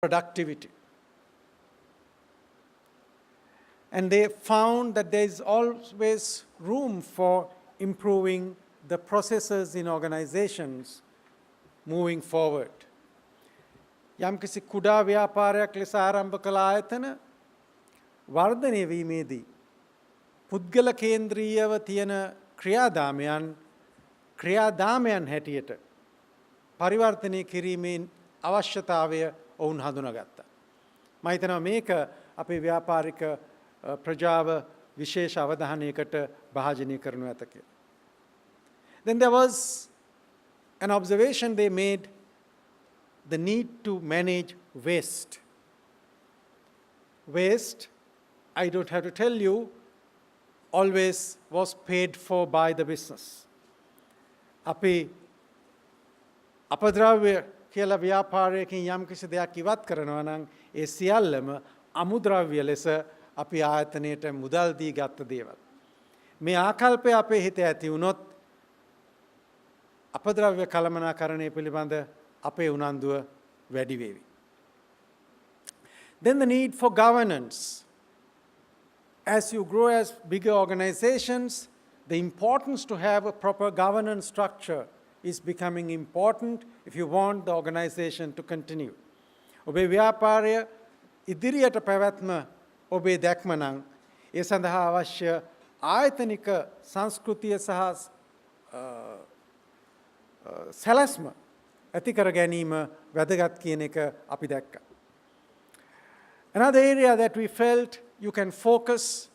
productivity. And they found that there is always room for improving the processes in organizations moving forward. යම්කිසි කුඩා ව්‍යාපාරයක් ලෙස ආරම්භ කළ ආයතන වර්ධනය වීමේදී පුද්ගල කේන්ද්‍රීයව තියෙන ක්‍රියාදාමයන් හැටියට පරිවර්තනය කිරීමේ අවශ්‍යතාවය ඔවුන් හඳුනාගත්තා. මම හිතනවා මේක අපේ ව්‍යාපාරික ප්‍රජාව විශේෂ අවධානයකට භාජනය කරනු ඇත කියලා. Then there was an observation they made, the need to manage waste. Waste, I don't have to tell you, always was paid for by the business. අපි අපද්‍රව්‍ය කියලා ව්‍යාපාරයකින් යම් කිසි දෙයක් ඉවත් කරනවා නම් ඒ සියල්ලම අමුද්‍රව්‍ය ලෙස අපි ආයතනයට මුදල් දී ගත්ත දේවල්. මේ ආකල්පය අපේ හිතේ ඇති වුණොත් අපද්‍රව්‍ය කළමනාකරණය පිළිබඳ අපේ උනන්දුව වැඩි වේවි. Then the need for governance. As you grow as bigger organizations, the importance to have a proper governance structure is becoming important if you want the organization to continue. ඔබේ ව්‍යාපාරය ඉදිරියට පැවැත්ම ඔබේ දැක්ම නම් ඒ සඳහා අවශ්‍ය ආයතනික සංස්කෘතිය සහ සැලැස්ම ඇති කර ගැනීම වැදගත් කියන එක අපි දැක්කා. Another area that we felt you can focus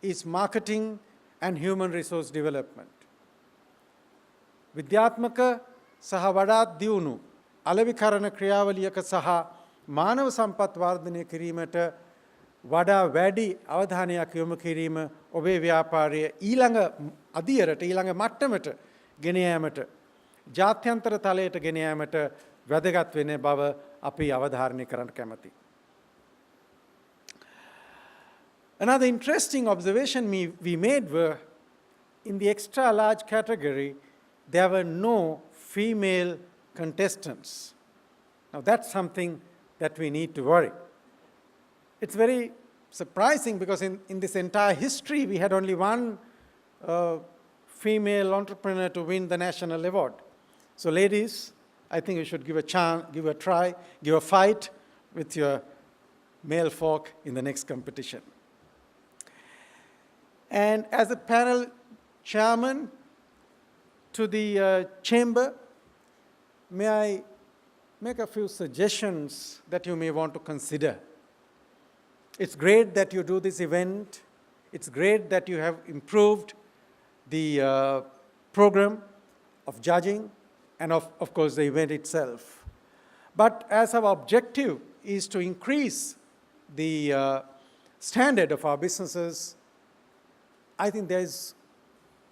is marketing and human resource development. විද්‍යාත්මක සහ වඩාත් දියුණු අලෙවිකරණ ක්‍රියාවලියක සහ මානව සම්පත් වර්ධනය කිරීමට වඩා වැඩි අවධානයක් යොමු කිරීම ඔබේ ව්‍යාපාරය ඊළඟ අදියරට ඊළඟ මට්ටමට ගෙන යාමට ජාත්‍යන්තර තලයට ගෙන යාමට වැදගත් වෙන බව අපි අවධාරණය කරන්න කැමැතියි. Another interesting observation we made were in the extra large category, there were no female contestants. Now that's something that we need to worry. It's very surprising because in this entire history, we had only one female entrepreneur to win the national award. So ladies, I think you should give a chance, give a try, give a fight with your male folk in the next competition. And as a panel chairman to the chamber, may I make a few suggestions that you may want to consider. It's great that you do this event. It's great that you have improved the program of judging and of course the event itself. But as our objective is to increase the standard of our businesses, I think there's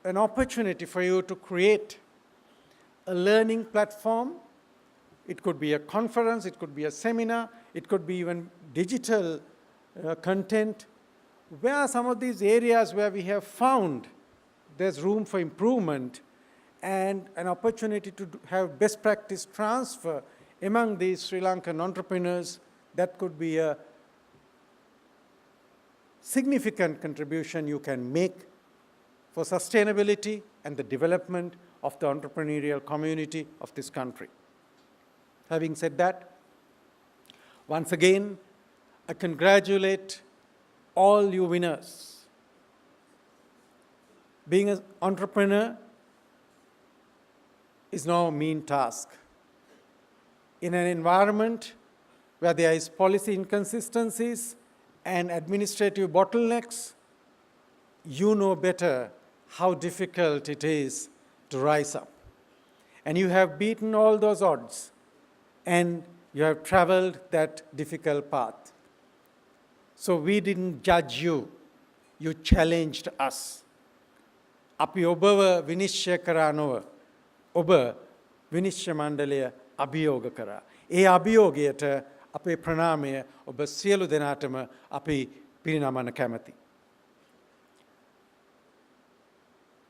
an opportunity for you to create a learning platform. It could be a conference, it could be a seminar, it could be even digital content. Where are some of these areas where we have found there's room for improvement and an opportunity to have best practice transfer among these Sri Lankan entrepreneurs? That could be a significant contribution you can make for sustainability and the development of the entrepreneurial community of this country. Having said that, once again, I congratulate all you winners. Being an entrepreneur is no mean task. In an environment where there is policy inconsistencies and administrative bottlenecks, you know better how difficult it is to rise up. And you have beaten all those odds, and you have traveled that difficult path. So we didn't judge you, you challenged us. අපි ඔබව විනිශ්චය කරා නොව ඔබ විනිශ්චය මණ්ඩලය අභියෝග කරා. ඒ අභියෝගයට අපේ ප්‍රණාමය ඔබ සියලු දෙනාටම අපි පිරිනමන්න කැමැති.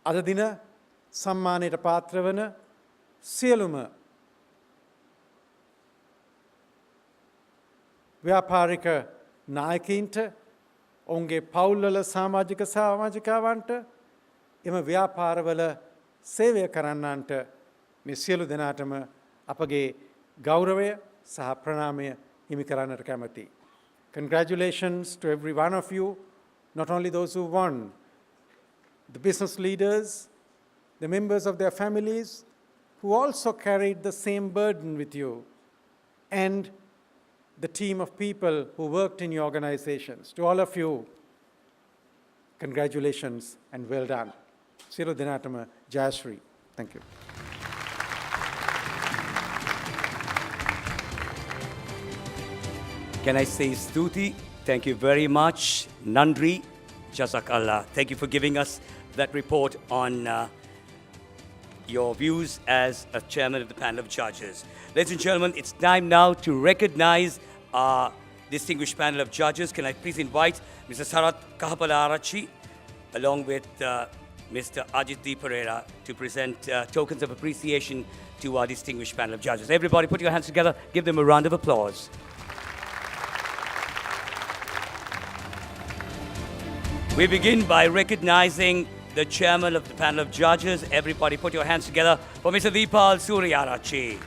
අද දින සම්මානයට පාත්‍ර වන සියලුම ව්‍යාපාරික නායකයින්ට ඔවුන්ගේ පවුල්වල සමාජික සමාජිකාවන්ට එම ව්‍යාපාරවල සේවය කරන්නන්ට මේ සියලු දෙනාටම අපගේ ගෞරවය සහ ප්‍රණාමය හිමි කරන්නට කැමැති. Congratulations to every one of you, not only those who won, the business leaders, the members of their families who also carried the same burden with you, and the team of people who worked in your organizations. To all of you, congratulations and well done. Siru Dinatama Jayashree. Thank you. Can I say Stuti? Thank you very much. Nandri, Jazakallah. Thank you for giving us that report on your views as a chairman of the panel of judges. Ladies and gentlemen, it's time now to recognize our distinguished panel of judges. Can I please invite Mr. Sarat Kahapala-Arachi along with Mr. Ajit D. Pereira to present tokens of appreciation to our distinguished panel of judges. Everybody put your hands together. Give them a round of applause. We begin by recognizing the chairman of the panel of judges. Everybody put your hands together for Mr. Deepal Suryarachi.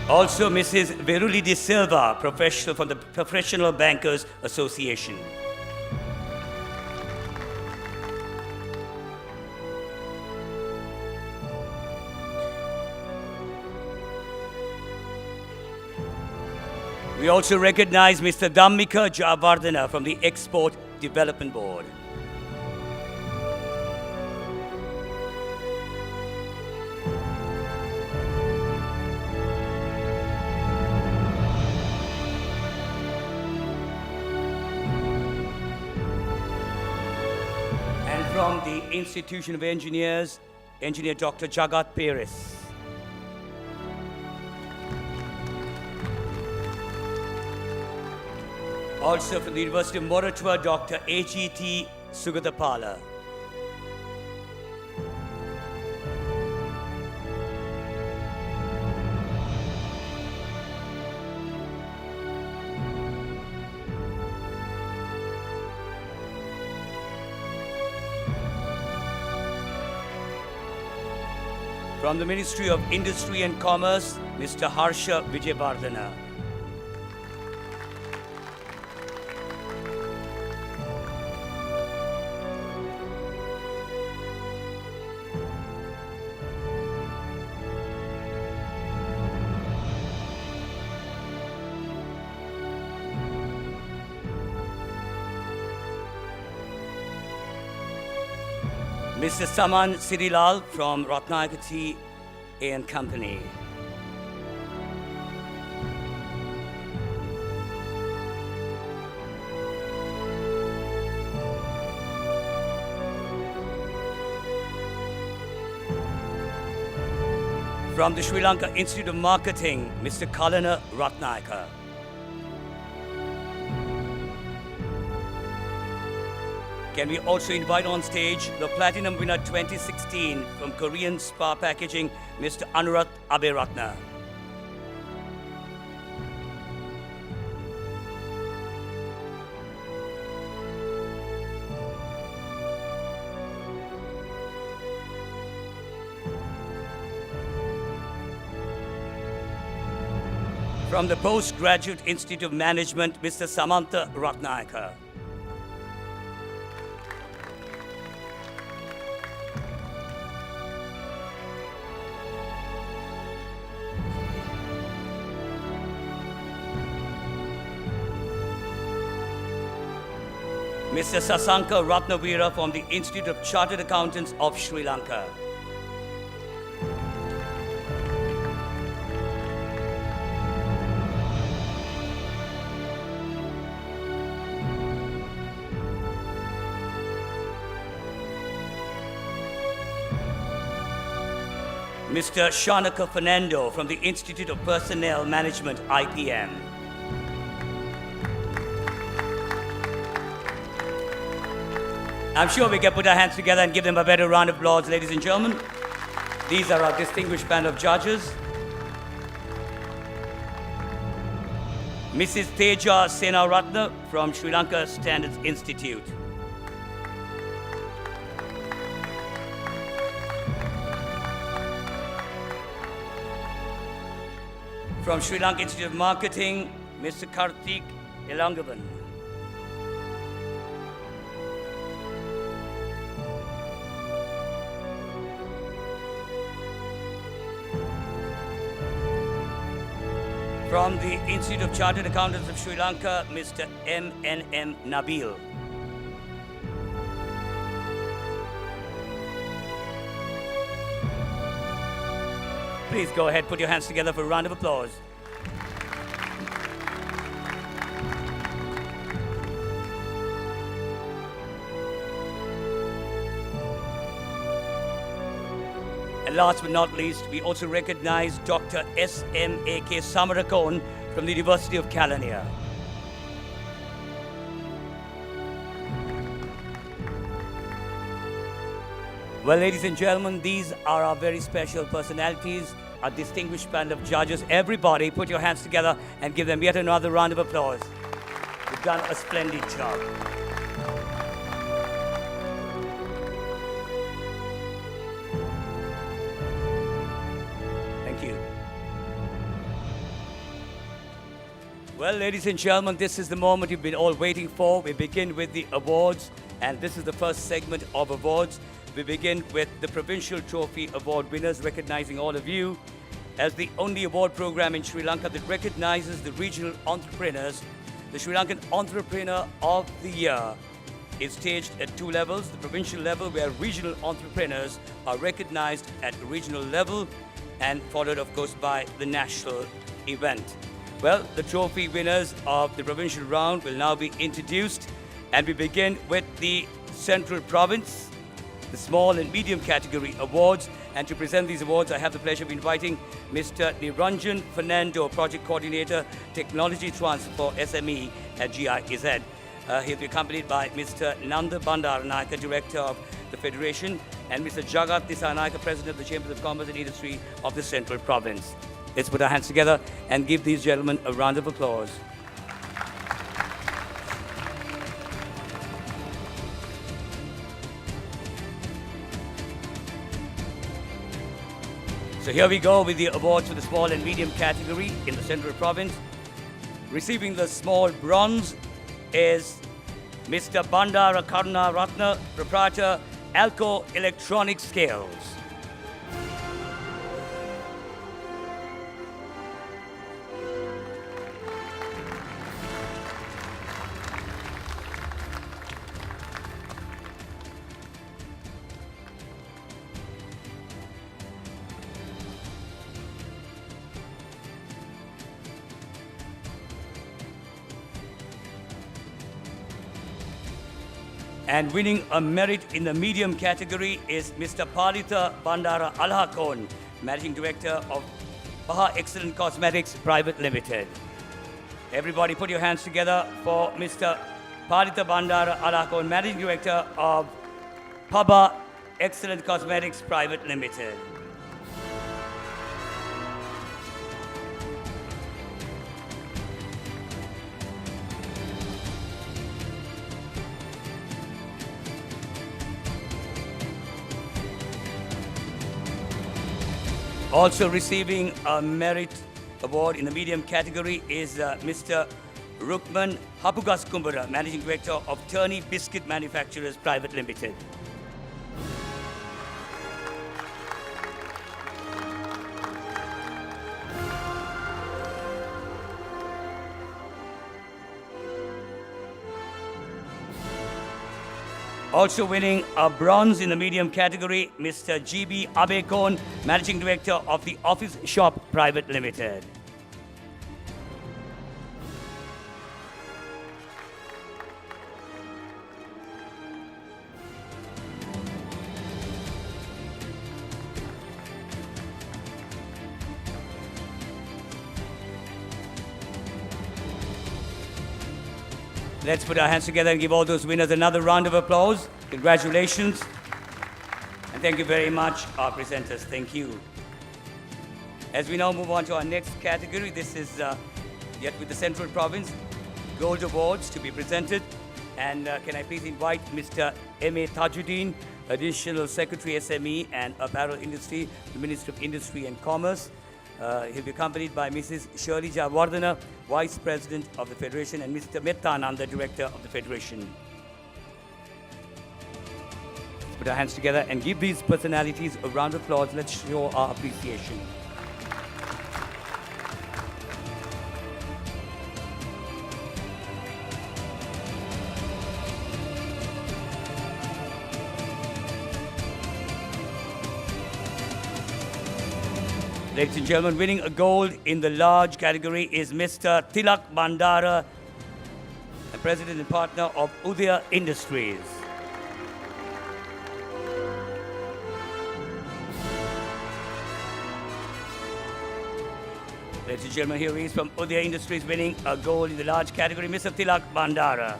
Also, Mrs. Veruli De Silva, professional from the Professional Bankers Association. We also recognize Mr. Dhammika Javardhana from the Export Development Board. From the Institution of Engineers, Engineer Dr. Jagat Peris. Also from the University of Moratuwa, Dr. A.G.T. Sugatapala. From the Ministry of Industry and Commerce, Mr. Harsha Vijayvardhana. Mr. Saman Sirilal from Ratnayakati and Company. From the Sri Lanka Institute of Marketing, Mr. Kalana Ratnayaka. Can we also invite on stage the Platinum winner 2016 from Korean Spa Packaging, Mr. Anurat Aberatna. From the Postgraduate Institute of Management, Mr. Samantha Ratnayaka. Mr. Sasanka Ratnavira from the Institute of Chartered Accountants of Sri Lanka. Mr. Shanaka Fernando from the Institute of Personnel Management, IPM. I'm sure we can put our hands together and give them a better round of applause, ladies and gentlemen. These are our distinguished panel of judges. Mrs. Teja Senaratna from Sri Lanka Standards Institute. From Sri Lanka Institute of Marketing, Mr. Karthik Elangavan. From the Institute of Chartered Accountants of Sri Lanka, Mr. M.N.M. Nabil. Please go ahead, put your hands together for a round of applause. And last but not least, we also recognize Dr. S.M.A.K. Samarakon from the University of Kelaniya. Well, ladies and gentlemen, these are our very special personalities, our distinguished panel of judges. Everybody, put your hands together and give them yet another round of applause. You've done a splendid job. Thank you. Well, ladies and gentlemen, this is the moment you've been all waiting for. We begin with the awards, and this is the first segment of awards. We begin with the Provincial Trophy Award winners, recognizing all of you as the only award program in Sri Lanka that recognizes the regional entrepreneurs. The Sri Lankan Entrepreneur of the Year is staged at two levels: the provincial level, where regional entrepreneurs are recognized at the regional level, and followed, of course, by the national event. Well, the trophy winners of the provincial round will now be introduced, and we begin with the Central Province, the small and medium category awards. And to present these awards, I have the pleasure of inviting Mr. Niranjan Fernando, Project Coordinator, Technology Transfer SME at GIZ. He'll be accompanied by Mr. Nanda Bandaranayake, Director of the Federation, and Mr. Jagat Disanayake, President of the Chambers of Commerce and Industry of the Central Province. Let's put our hands together and give these gentlemen a round of applause. So here we go with the awards for the small and medium category in the Central Province. Receiving the small bronze is Mr. Bandara Karuna Ratna, proprietor, Alco Electronic Scales. And winning a merit in the medium category is Mr. Palita Bandara Alhakon, Managing Director of Baha Excellent Cosmetics Private Limited. Everybody put your hands together for Mr. Palita Bandara Alhakon, Managing Director of Baha Excellent Cosmetics Private Limited. Also receiving a merit award in the medium category is Mr. Rukman Hapugas Kumbara, Managing Director of Turney Biscuit Manufacturers Private Limited. Also winning a bronze in the medium category, Mr. G.B. Abekon, Managing Director of the Office Shop Private Limited. Let's put our hands together and give all those winners another round of applause. Congratulations. And thank you very much, our presenters. Thank you. As we now move on to our next category, this is yet with the Central Province Gold Awards to be presented. And can I please invite Mr. M.A. Tajuddin, Additional Secretary SME and Apparel Industry, the Minister of Industry and Commerce. He'll be accompanied by Mrs. Shirley Javardhana, Vice President of the Federation, and Mr. Mettananda, Director of the Federation. Let's put our hands together and give these personalities a round of applause. Let's show our appreciation. Ladies and gentlemen, winning a gold in the large category is Mr. Tilak Bandara, the President and Partner of Udaya Industries. Ladies and gentlemen, here he is from Udaya Industries winning a gold in the large category, Mr. Tilak Bandara.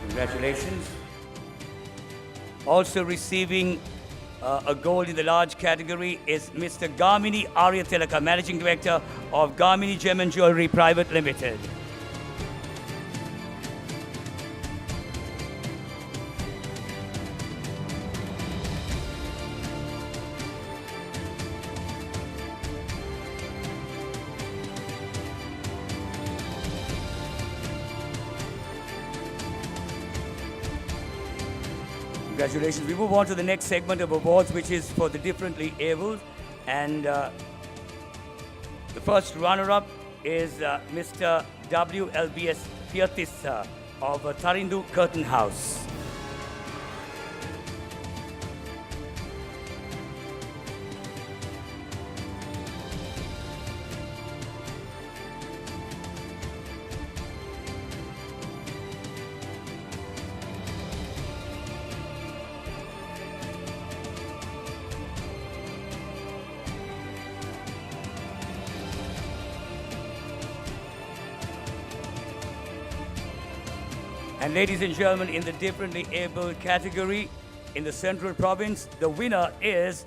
Congratulations. Also receiving a gold in the large category is Mr. Gamini Arya Tilaka, Managing Director of Gamini Gem and Jewelry Private Limited. Congratulations. We move on to the next segment of awards, which is for the differently abled. And the first runner-up is Mr. WLBS Fiatissa of Tarindu Curtain House. And ladies and gentlemen, in the differently abled category in the Central Province, the winner is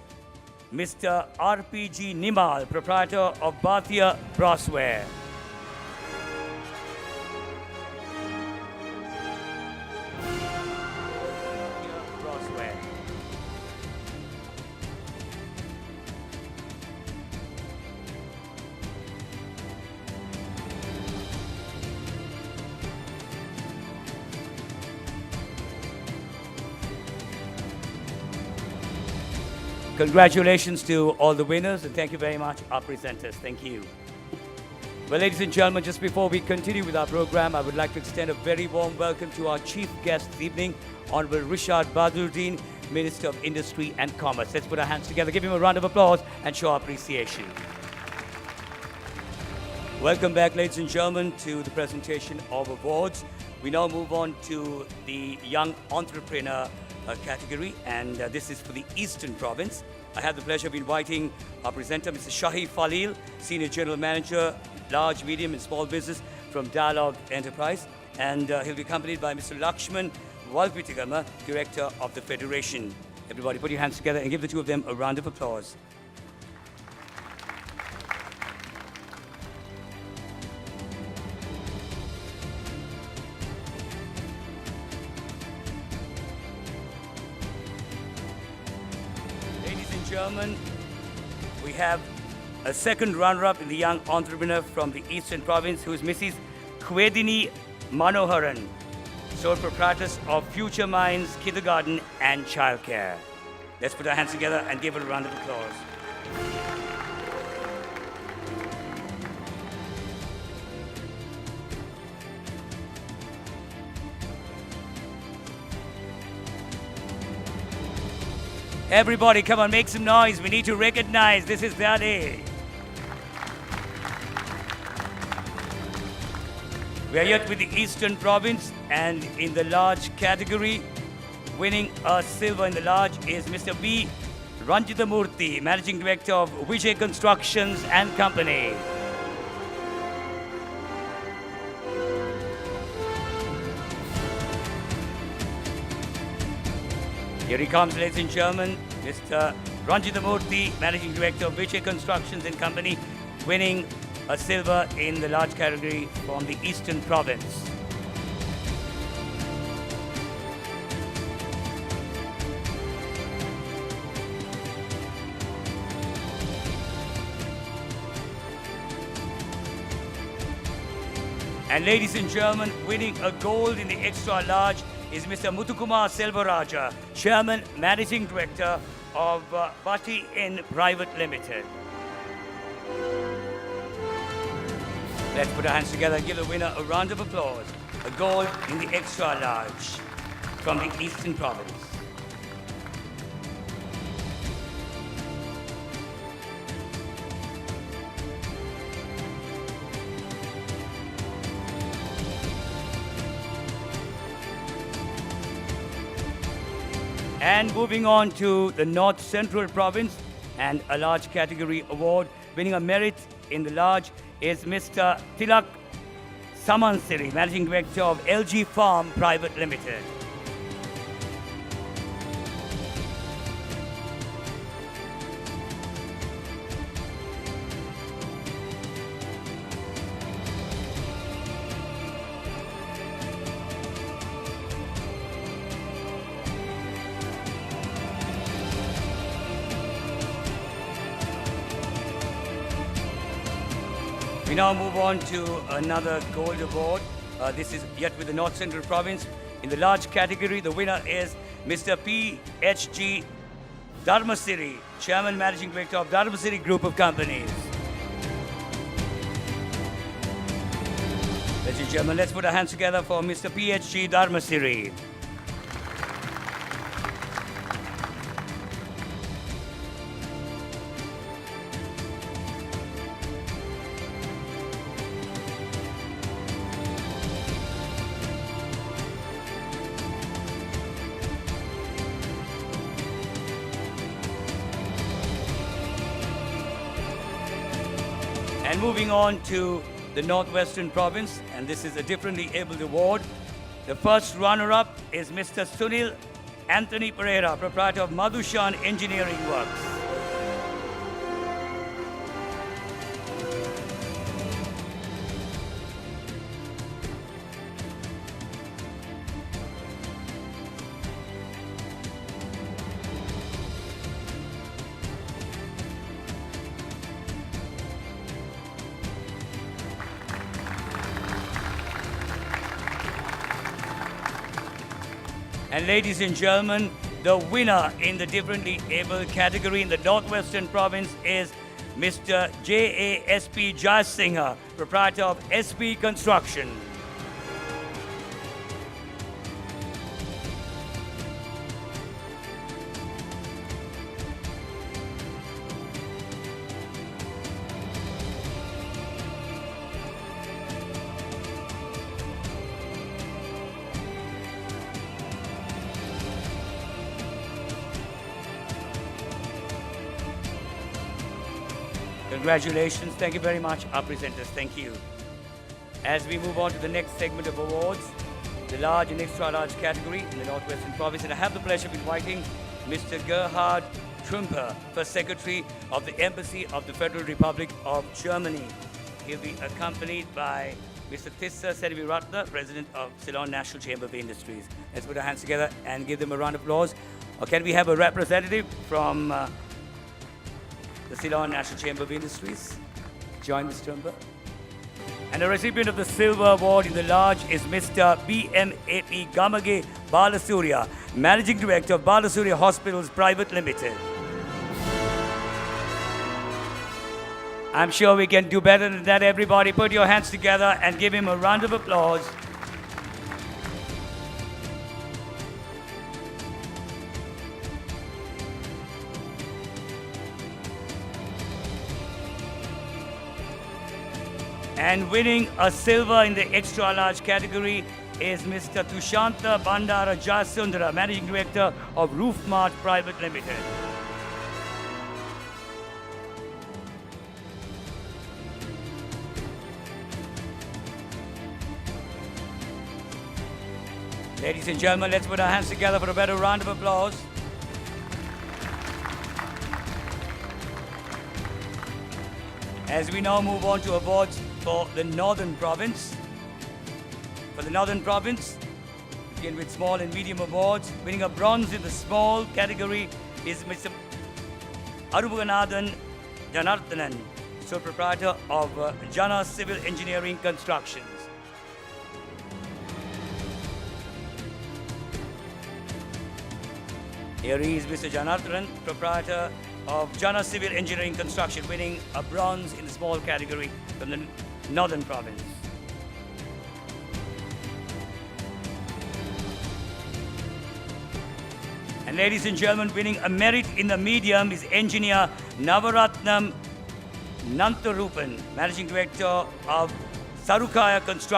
Mr. RPG Nimal, proprietor of Bhatia Brassware. Brassware. Congratulations to all the winners, and thank you very much, our presenters. Thank you. Well, ladies and gentlemen, just before we continue with our program, I would like to extend a very warm welcome to our chief guest this evening, Honorable Rishad Badruddin, Minister of Industry and Commerce. Let's put our hands together, give him a round of applause, and show our appreciation. Welcome back, ladies and gentlemen, to the presentation of awards. We now move on to the Young Entrepreneur category, and this is for the Eastern Province. I have the pleasure of inviting our presenter, Mr. Shahi Falil, Senior General Manager, Large, Medium and Small Business from Dialogue Enterprise, and he'll be accompanied by Mr. Lakshman Walpitigama, Director of the Federation. Everybody put your hands together and give the two of them a round of applause. Gentlemen, we have a second runner-up in the Young Entrepreneur from the Eastern Province, who is Mrs. Kwedini Manoharan, sole proprietress of Future Minds Kindergarten and Childcare. Let's put our hands together and give her a round of applause. Everybody, come on, make some noise. We need to recognize this is their day. We are yet with the Eastern Province, and in the large category, winning a silver in the large is Mr. B. Ranjitamurthy, Managing Director of Vijay Constructions and Company. Here he comes, ladies and gentlemen, Mr. Ranjitamurthy, Managing Director of Vijay Constructions and Company, winning a silver in the large category from the Eastern Province. And ladies and gentlemen, winning a gold in the extra large is Mr. Muthukumar Selvaraja, Chairman, Managing Director of Bati in Private Limited. Let's put our hands together and give the winner a round of applause. A gold in the extra large from the Eastern Province. And moving on to the North Central Province, and a large category award, winning a merit in the large is Mr. Tilak Samansiri, Managing Director of LG Farm Private Limited. We now move on to another gold award. This is yet with the North Central Province. In the large category, the winner is Mr. P.H.G. Dharmasiri, Chairman Managing Director of Dharmasiri Group of Companies. Ladies and gentlemen, let's put our hands together for Mr. P.H.G. Dharmasiri. And moving on to the Northwestern Province, and this is a differently abled award. The first runner-up is Mr. Sunil Anthony Pereira, proprietor of Madhushan Engineering Works. And ladies and gentlemen, the winner in the differently able category in the Northwestern Province is Mr. J.A.S.P. Jayasinghe, proprietor of SP Construction. Congratulations. Thank you very much, our presenters. Thank you. As we move on to the next segment of awards, the large and extra large category in the Northwestern Province, and I have the pleasure of inviting Mr. Gerhard Trümper, First Secretary of the Embassy of the Federal Republic of Germany. He'll be accompanied by Mr. Tissa Serviratna, President of Ceylon National Chamber of Industries. Let's put our hands together and give them a round of applause. Or can we have a representative from the Ceylon National Chamber of Industries join Mr. Trümper? And the recipient of the Silver Award in the large is Mr. BMAP Gamage Balasurya, Managing Director of Balasurya Hospitals Private Limited. I'm sure we can do better than that. Everybody put your hands together and give him a round of applause. And winning a silver in the extra large category is Mr. Tushanta Bandara Jasundara, Managing Director of Roof Mart Private Limited. Ladies and gentlemen, let's put our hands together for a better round of applause. As we now move on to awards for the Northern Province. For the Northern Province, begin with small and medium awards. Winning a bronze in the small category is Mr. Arubuganathan Janarthanan, sole proprietor of Jana Civil Engineering Constructions. Here is Mr. Janarthanan, proprietor of Jana Civil Engineering Construction, winning a bronze in the small category from the Northern Province. And ladies and gentlemen, winning a merit in the medium is engineer Navaratnam Nantarupan, Managing Director of Sarukaya Construction.